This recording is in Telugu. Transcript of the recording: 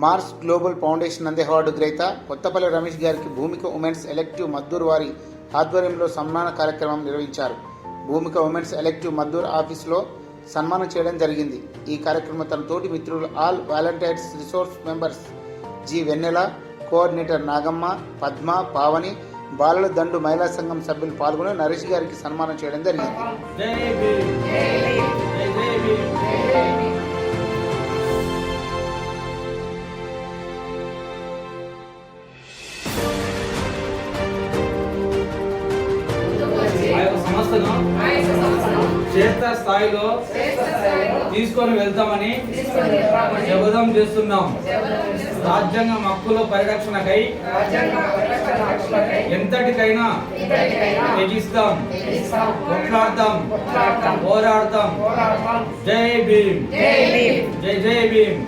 Mars global foundation Nandi award గ్రహీత కొత్తపల్లి రమేష్ గారికి భూమిక ఉమెన్స్ ఎలెక్టివ్ మద్దూరు వారి ఆధ్వర్యంలో సన్మాన కార్యక్రమం నిర్వహించారు. భూమిక ఉమెన్స్ ఎలెక్టివ్ మద్దూరు ఆఫీసులో సన్మానం చేయడం జరిగింది. ఈ కార్యక్రమం తన తోటి మిత్రులు all volunteers resource members G Vennela, coordinator Nagamma, Padma, Pavani, బాలల దండు మహిళా సంఘం సభ్యులు పాల్గొని నరేష్ గారికి సన్మానం చేయడం జరిగింది. క్షేత్రస్థాయిలో తీసుకొని వెళ్తామని శపథం చేస్తున్నాం. రాజ్యాంగం హక్కుల పరిరక్షణకై ఎంతటికైనా తెగిస్తాం, కొట్లాడతాం, పోరాడతాం. జై భీమ్, జై జై భీమ్.